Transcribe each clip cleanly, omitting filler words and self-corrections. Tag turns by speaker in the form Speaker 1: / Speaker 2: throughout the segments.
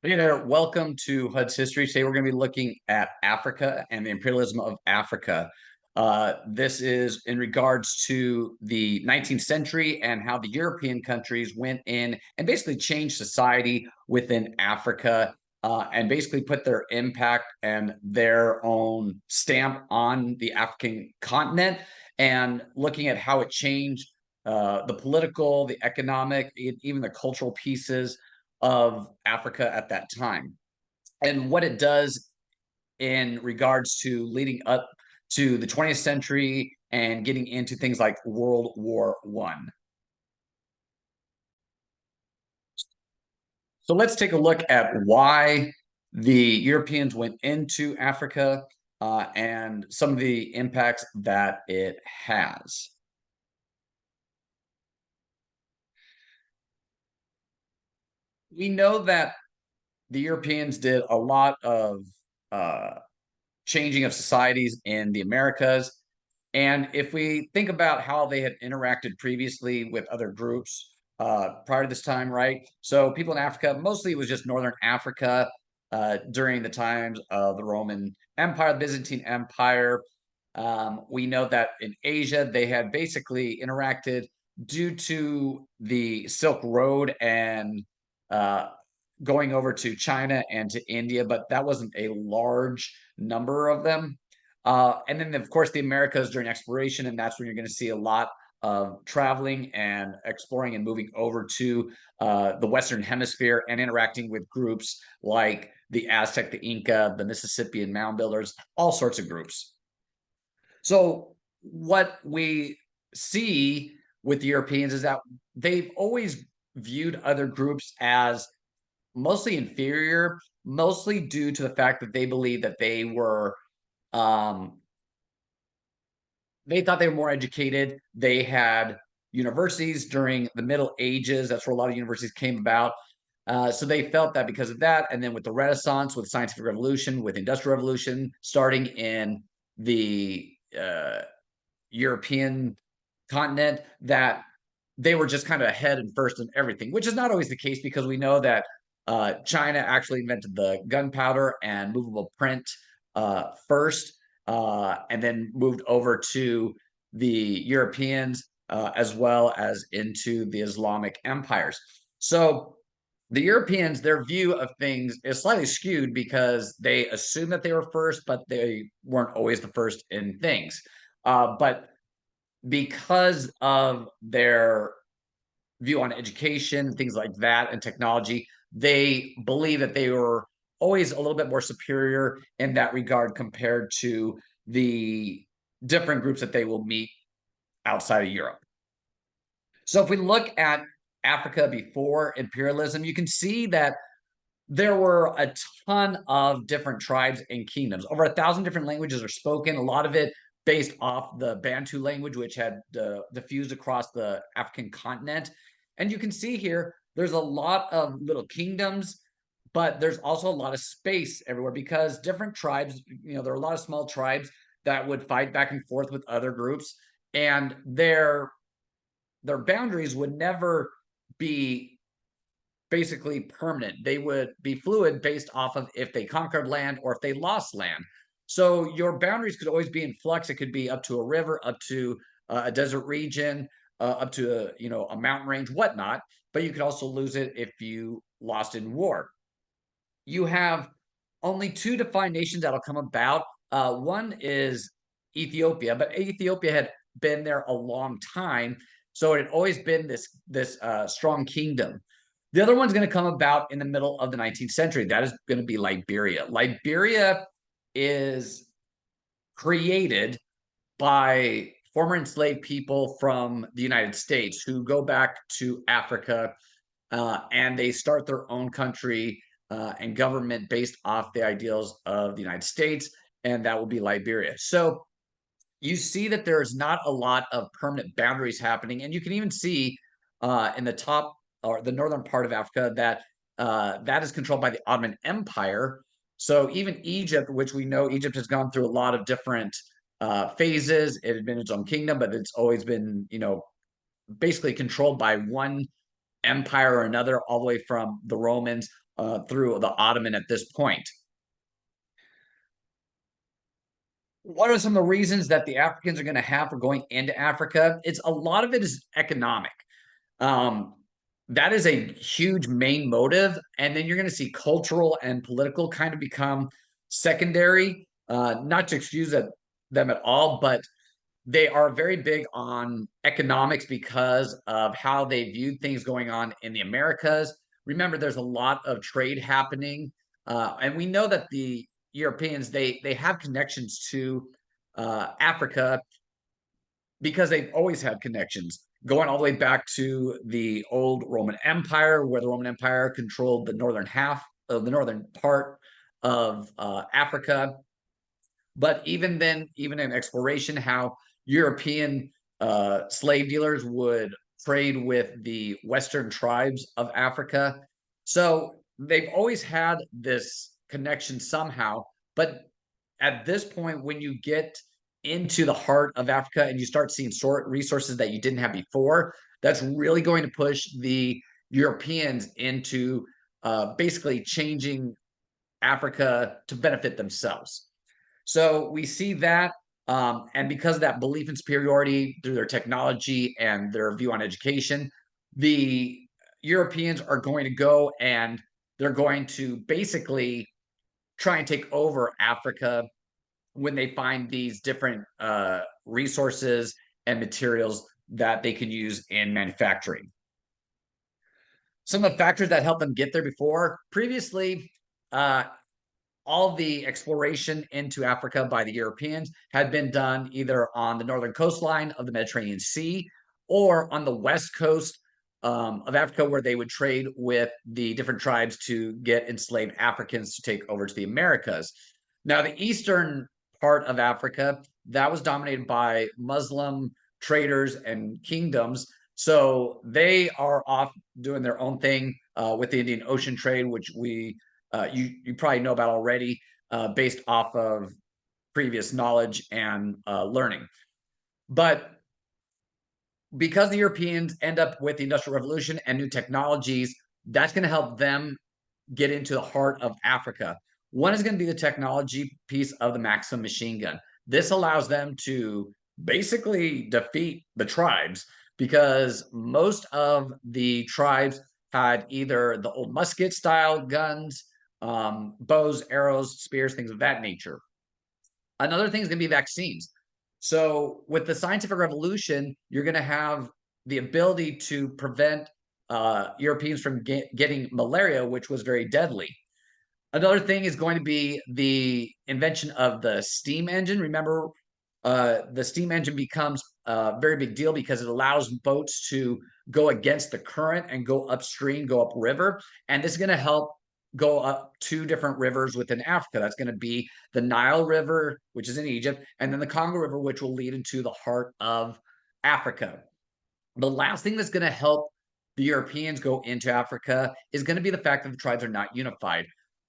Speaker 1: Hey there, welcome to HUD's History. Today we're going to be looking at Africa and the imperialism of Africa. This is in regards to the 19th century and how the European countries went in and basically changed society within Africa and basically put their impact and their own stamp on the African continent, and looking at how it changed the political, the economic, even the cultural pieces of Africa at that time, and what it does in regards to leading up to the 20th century and getting into things like World War One. So let's take a look at why the Europeans went into Africa and some of the impacts that it has. We know that the Europeans did a lot of uh, changing of societies in the Americas. And if we think about how they had interacted previously with other groups prior to this time, right? So people in Africa, mostly it was just Northern Africa during the times of the Roman Empire, the Byzantine Empire. We know that in Asia, they had basically interacted due to the Silk Road and uh, going over to China and to India, but that wasn't a large number of them. And then, of course, the Americas during exploration, and that's when you're going to see a lot of traveling and exploring and moving over to the Western Hemisphere and interacting with groups like the Aztec, the Inca, the Mississippian mound builders, all sorts of groups. So what we see with the Europeans is that they've always viewed other groups as mostly inferior, mostly due to the fact that they believe that they thought they were more educated. They had universities during the Middle Ages. That's where a lot of universities came about. So they felt that because of that, and then with the Renaissance, with scientific revolution, with industrial revolution, starting in the European continent, that they were just kind of ahead and first in everything, which is not always the case, because we know that China actually invented the gunpowder and movable print first, and then moved over to the Europeans as well as into the Islamic empires. So the Europeans, their view of things is slightly skewed because they assume that they were first, but they weren't always the first in things. But because of their view on education, things like that, and technology, they believe that they were always a little bit more superior in that regard compared to the different groups that they will meet outside of Europe. So if we look at Africa before imperialism, you can see that there were a ton of different tribes and kingdoms. Over 1,000 different languages are spoken, a lot of it based off the Bantu language, which had diffused across the African continent. And you can see here, there's a lot of little kingdoms, but there's also a lot of space everywhere, because different tribes, there are a lot of small tribes that would fight back and forth with other groups, and their boundaries would never be basically permanent. They would be fluid based off of if they conquered land or if they lost land. So your boundaries could always be in flux. It could be up to a river, up to a desert region, up to a mountain range, whatnot. But you could also lose it if you lost in war. You have only two defined nations that'll come about. One is Ethiopia, but Ethiopia had been there a long time, so it had always been this strong kingdom. The other one's going to come about in the middle of the 19th century. That is going to be Liberia. Liberia is created by former enslaved people from the United States who go back to Africa, and they start their own country and government based off the ideals of the United States, and that will be Liberia. So you see that there's not a lot of permanent boundaries happening, and you can even see in the top or the northern part of Africa that that is controlled by the Ottoman Empire. So even Egypt, which we know Egypt has gone through a lot of different phases, it had been its own kingdom, but it's always been, basically controlled by one empire or another, all the way from the Romans through the Ottoman at this point. What are some of the reasons that the Africans are going to have for going into Africa? It's a lot of it is economic. Um, that is a huge main motive, and then you're going to see cultural and political kind of become secondary. Not to excuse them at all, but they are very big on economics because of how they viewed things going on in the Americas. Remember, there's a lot of trade happening, and we know that the Europeans they have connections to Africa because they've always had connections going all the way back to the old Roman Empire, where the Roman Empire controlled the northern half of the northern part of Africa. But even then, even in exploration, how European slave dealers would trade with the Western tribes of Africa. So they've always had this connection somehow. But at this point, when you get into the heart of Africa and you start seeing resources that you didn't have before, that's really going to push the Europeans into basically changing Africa to benefit themselves. So we see that, and because of that belief in superiority through their technology and their view on education, the Europeans are going to go and they're going to basically try and take over Africa when they find these different resources and materials that they can use in manufacturing. Some of the factors that helped them get there before previously, all the exploration into Africa by the Europeans had been done either on the northern coastline of the Mediterranean Sea or on the west coast of Africa, where they would trade with the different tribes to get enslaved Africans to take over to the Americas. Now, the eastern part of Africa, that was dominated by Muslim traders and kingdoms. So they are off doing their own thing with the Indian Ocean trade, which you probably know about already, based off of previous knowledge and learning. But because the Europeans end up with the Industrial Revolution and new technologies, that's going to help them get into the heart of Africa. One is going to be the technology piece of the Maxim machine gun. This allows them to basically defeat the tribes because most of the tribes had either the old musket style guns, bows, arrows, spears, things of that nature. Another thing is going to be vaccines. So, with the scientific revolution, you're going to have the ability to prevent Europeans from getting malaria, which was very deadly. Another thing is going to be the invention of the steam engine. Remember, the steam engine becomes a very big deal because it allows boats to go against the current and go upstream, go upriver. And this is going to help go up two different rivers within Africa. That's going to be the Nile River, which is in Egypt, and then the Congo River, which will lead into the heart of Africa. The last thing that's going to help the Europeans go into Africa is going to be the fact that the tribes are not unified.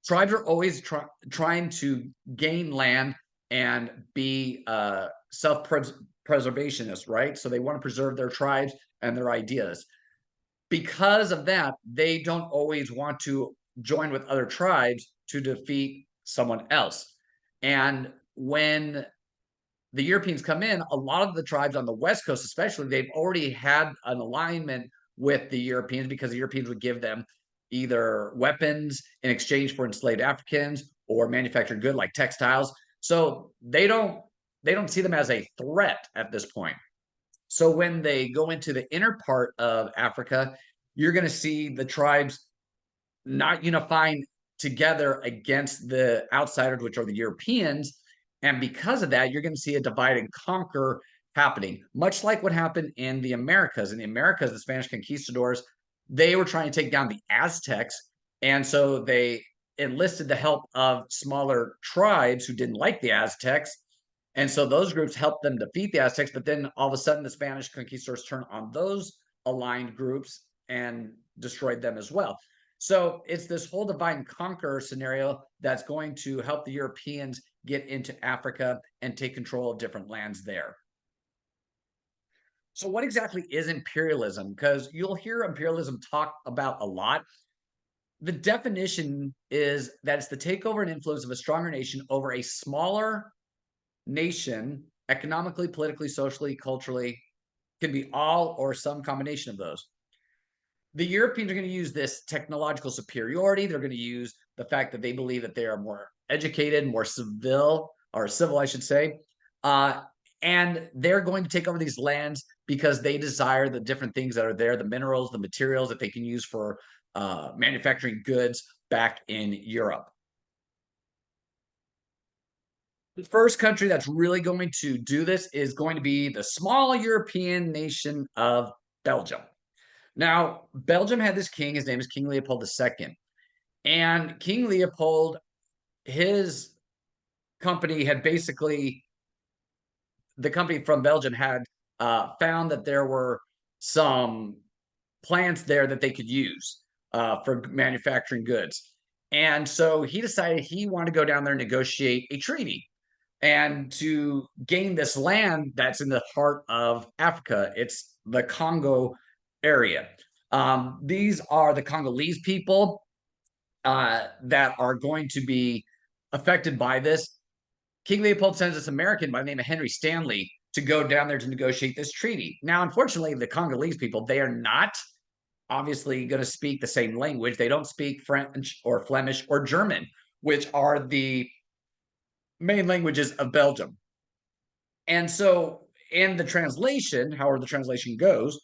Speaker 1: Tribes are always trying to gain land and be self-preservationists, right? So they want to preserve their tribes and their ideas. Because of that, they don't always want to join with other tribes to defeat someone else. And when the Europeans come in, a lot of the tribes on the West Coast, especially, they've already had an alignment with the Europeans because the Europeans would give them either weapons in exchange for enslaved Africans or manufactured good like textiles. So they don't see them as a threat at this point. So when they go into the inner part of Africa, you're going to see the tribes not unifying together against the outsiders, which are the Europeans. And because of that, you're going to see a divide and conquer happening, much like what happened in the Americas. In the Americas, the Spanish conquistadors, they were trying to take down the Aztecs. And so they enlisted the help of smaller tribes who didn't like the Aztecs. And so those groups helped them defeat the Aztecs. But then all of a sudden, the Spanish conquistadors turned on those aligned groups and destroyed them as well. So it's this whole divide and conquer scenario that's going to help the Europeans get into Africa and take control of different lands there. So what exactly is imperialism? Because you'll hear imperialism talked about a lot. The definition is that it's the takeover and influence of a stronger nation over a smaller nation, economically, politically, socially, culturally, can be all or some combination of those. The Europeans are going to use this technological superiority. They're going to use the fact that they believe that they are more educated, more civil, I should say. Uh, and they're going to take over these lands because they desire the different things that are there, the minerals, the materials that they can use for manufacturing goods back in Europe. The first country that's really going to do this is going to be the small European nation of Belgium. Now, Belgium had this king. His name is King Leopold II. And King Leopold, his company had basically, the company from Belgium had found that there were some plants there that they could use for manufacturing goods. And so he decided he wanted to go down there and negotiate a treaty and to gain this land that's in the heart of Africa. It's the Congo area. These are the Congolese people that are going to be affected by this. King Leopold sends this American by the name of Henry Stanley to go down there to negotiate this treaty. Now, unfortunately, the Congolese people, they are not obviously going to speak the same language. They don't speak French or Flemish or German, which are the main languages of Belgium. And so, in the translation, however the translation goes,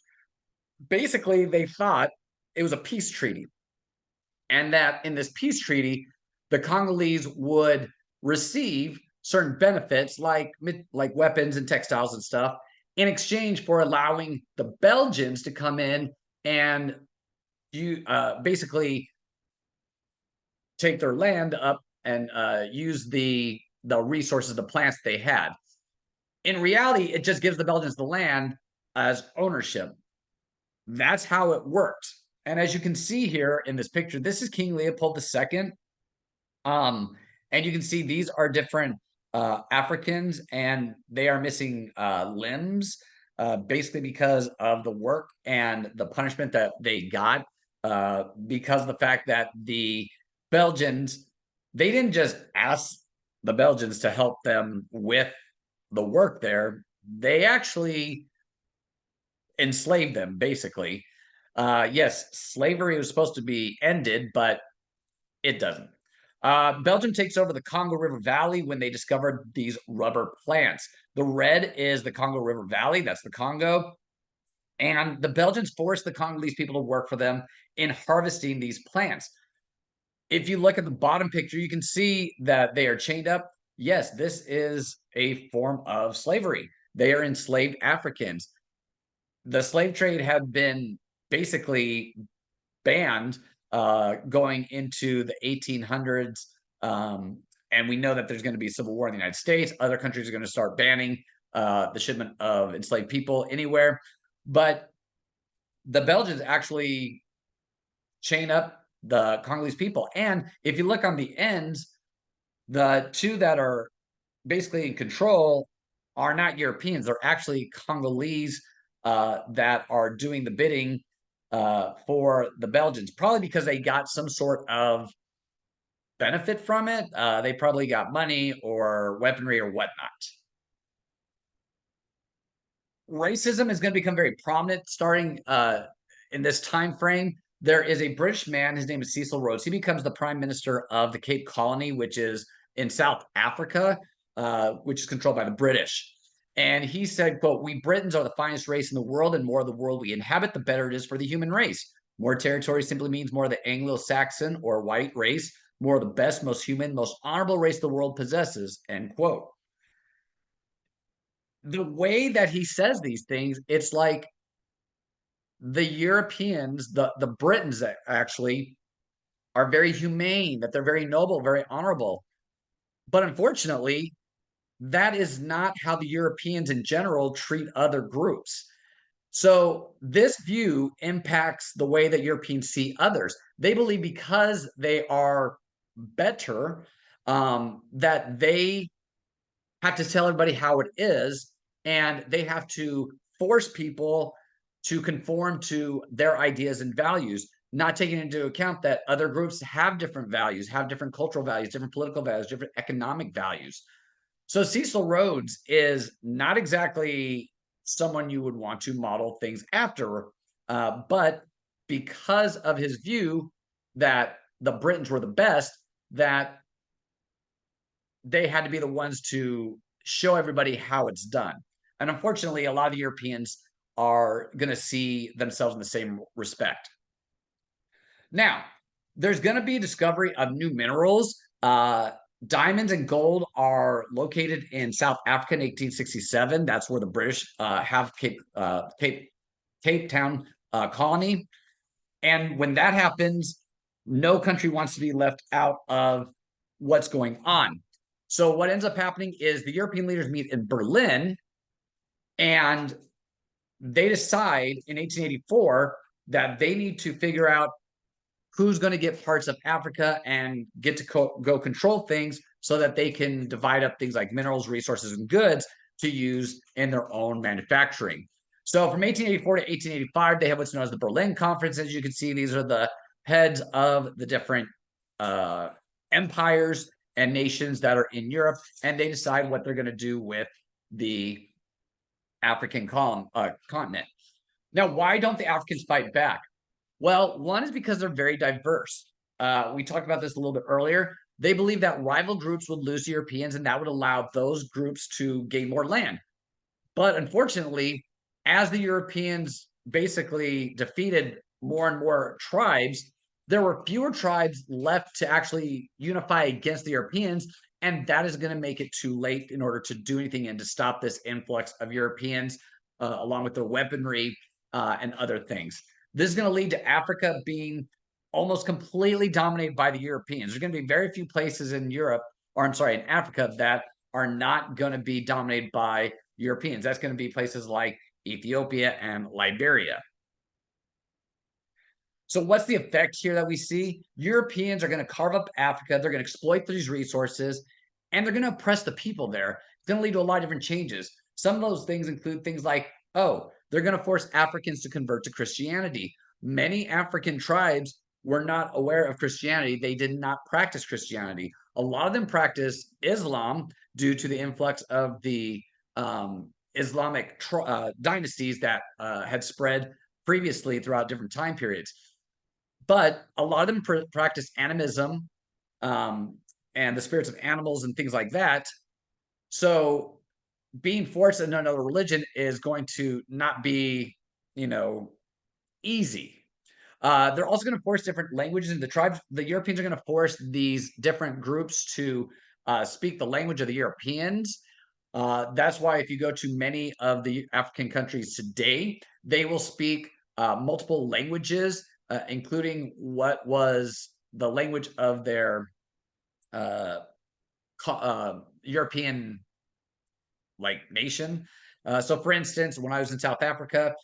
Speaker 1: basically they thought it was a peace treaty, and that in this peace treaty, the Congolese would receive certain benefits like weapons and textiles and stuff in exchange for allowing the Belgians to come in and basically take their land up and use the resources, the plants they had. In reality, it just gives the Belgians the land as ownership. That's how it works. And as you can see here in this picture, this is King Leopold II. And you can see these are different Africans, and they are missing limbs, basically because of the work and the punishment that they got, because of the fact that the Belgians, they didn't just ask the Belgians to help them with the work there. They actually enslaved them, basically. Yes, slavery was supposed to be ended, but it doesn't. Belgium takes over the Congo River Valley when they discovered these rubber plants. The red is the Congo River Valley, that's the Congo. And the Belgians forced the Congolese people to work for them in harvesting these plants. If you look at the bottom picture, you can see that they are chained up. Yes, this is a form of slavery. They are enslaved Africans. The slave trade had been basically banned going into the 1800s. And we know that there's going to be a civil war in the United States. Other countries are going to start banning the shipment of enslaved people anywhere. But the Belgians actually chain up the Congolese people. And if you look on the ends, the two that are basically in control are not Europeans. They're actually Congolese that are doing the bidding for the Belgians, probably because they got some sort of benefit from it. They probably got money or weaponry or whatnot. Racism is going to become very prominent starting in this time frame. There is a British man, his name is Cecil Rhodes. He becomes the prime minister of the Cape Colony, which is in South Africa, which is controlled by the British. And he said, quote, "We Britons are the finest race in the world, and more of the world we inhabit, the better it is for the human race. More territory simply means more of the Anglo-Saxon or white race, more of the best, most human, most honorable race the world possesses," end quote. The way that he says these things, it's like the Europeans, the Britons actually are very humane, that they're very noble, very honorable. But unfortunately, that is not how the Europeans in general treat other groups. So this view impacts the way that Europeans see others. They believe because they are better, that they have to tell everybody how it is, and they have to force people to conform to their ideas and values. not taking into account that other groups have different values, have different cultural values, different political values, different economic values. So Cecil Rhodes is not exactly someone you would want to model things after, but because of his view that the Britons were the best, that they had to be the ones to show everybody how it's done. And unfortunately, a lot of the Europeans are going to see themselves in the same respect. Now, there's going to be a discovery of new minerals. Diamonds and gold are located in South Africa in 1867. That's where the British have Cape Town colony. And when that happens, no country wants to be left out of what's going on. So what ends up happening is the European leaders meet in Berlin, and they decide in 1884 that they need to figure out who's going to get parts of Africa and get to go control things so that they can divide up things like minerals, resources, and goods to use in their own manufacturing. So from 1884 to 1885, they have what's known as the Berlin Conference. As you can see, these are the heads of the different empires and nations that are in Europe, and they decide what they're going to do with the African continent. Now, why don't the Africans fight back? Well, one is because they're very diverse. We talked about this a little bit earlier. They believe that rival groups would lose to Europeans, and that would allow those groups to gain more land. But unfortunately, as the Europeans basically defeated more and more tribes, there were fewer tribes left to actually unify against the Europeans, and that is going to make it too late in order to do anything and to stop this influx of Europeans, along with their weaponry and other things. This is going to lead to Africa being almost completely dominated by the Europeans. There's going to be very few places in Europe, or I'm sorry, in Africa, that are not going to be dominated by Europeans. That's going to be places like Ethiopia and Liberia. So what's the effect here that we see? Europeans are going to carve up Africa. They're going to exploit these resources, and they're going to oppress the people there. It's going to lead to a lot of different changes. Some of those things include things like, oh, they're going to force Africans to convert to Christianity. Many African tribes were not aware of Christianity. They did not practice Christianity. A lot of them practiced Islam due to the influx of the Islamic dynasties that had spread previously throughout different time periods. But a lot of them practice animism and the spirits of animals and things like that. So being forced into another religion is going to not be, easy. They're also going to force different languages into the tribes. The Europeans are going to force these different groups to speak the language of the Europeans. That's why if you go to many of the African countries today, they will speak multiple languages, including what was the language of their European nation. So for instance, when I was in South Africa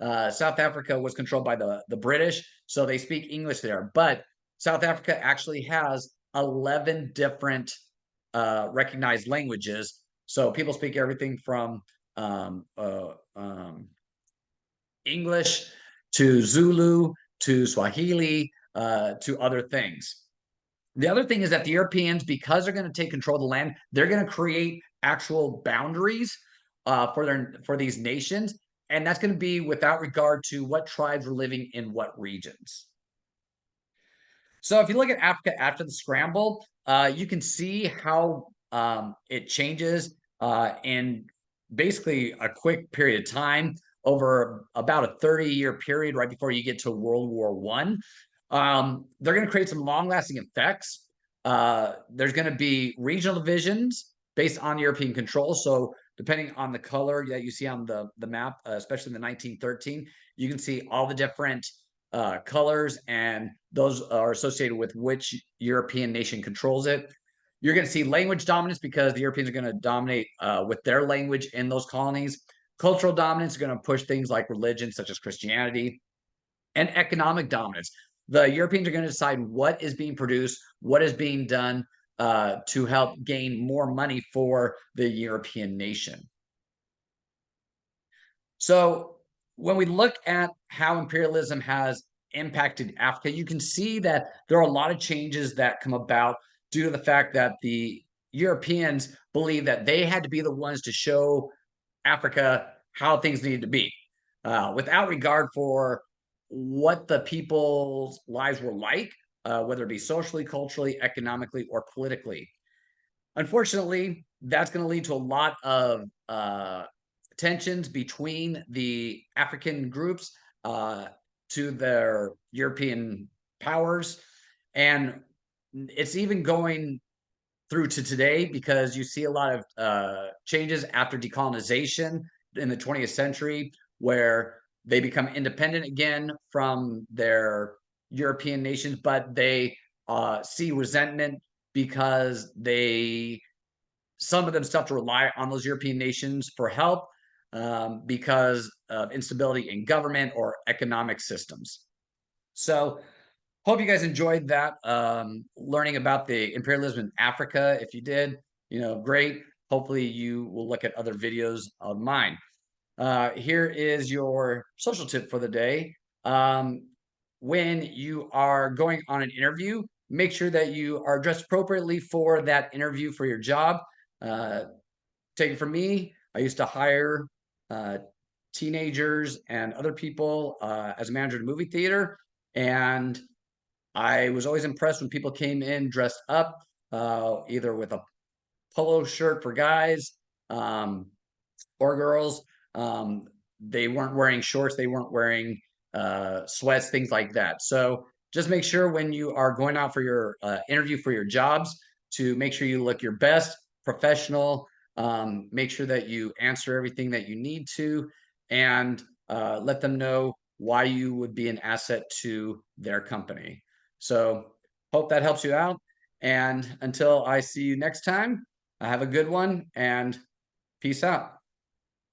Speaker 1: was controlled by the British, so they speak English there. But South Africa actually has 11 different recognized languages. So people speak everything from English to Zulu to Swahili to other things. The other thing is that the Europeans, because they're going to take control of the land, they're going to create actual boundaries for these nations, and that's going to be without regard to what tribes are living in what regions. So if you look at Africa after the scramble, you can see how it changes in basically a quick period of time over about a 30-year period right before you get to World War I. They're going to create some long-lasting effects. There's going to be regional divisions based on European control. So depending on the color that you see on the map, especially in the 1913, you can see all the different colors, and those are associated with which European nation controls it. You're going to see language dominance because the Europeans are going to dominate with their language in those colonies. Cultural dominance is going to push things like religion, such as Christianity, and economic dominance. The Europeans are going to decide what is being produced, what is being done to help gain more money for the European nation. So when we look at how imperialism has impacted Africa, you can see that there are a lot of changes that come about due to the fact that the Europeans believe that they had to be the ones to show Africa how things needed to be, without regard for what the people's lives were like, whether it be socially, culturally, economically, or politically. Unfortunately, that's going to lead to a lot of tensions between the African groups uh, to their European powers. And it's even going through to today because you see a lot of changes after decolonization in the 20th century where they become independent again from their European nations, but they see resentment because some of them still have to rely on those European nations for help because of instability in government or economic systems. So hope you guys enjoyed that, learning about the imperialism in Africa. If you did, great. Hopefully you will look at other videos of mine. Here is your social tip for the day. When you are going on an interview, make sure that you are dressed appropriately for that interview for your job. Take it from me, I used to hire teenagers and other people as a manager at a movie theater, and I was always impressed when people came in dressed up, either with a polo shirt for guys or girls. They weren't wearing shorts, they weren't wearing sweats, things like that. So just make sure when you are going out for your interview for your jobs to make sure you look your best, professional, make sure that you answer everything that you need to, and let them know why you would be an asset to their company. So hope that helps you out. And until I see you next time, have a good one and peace out.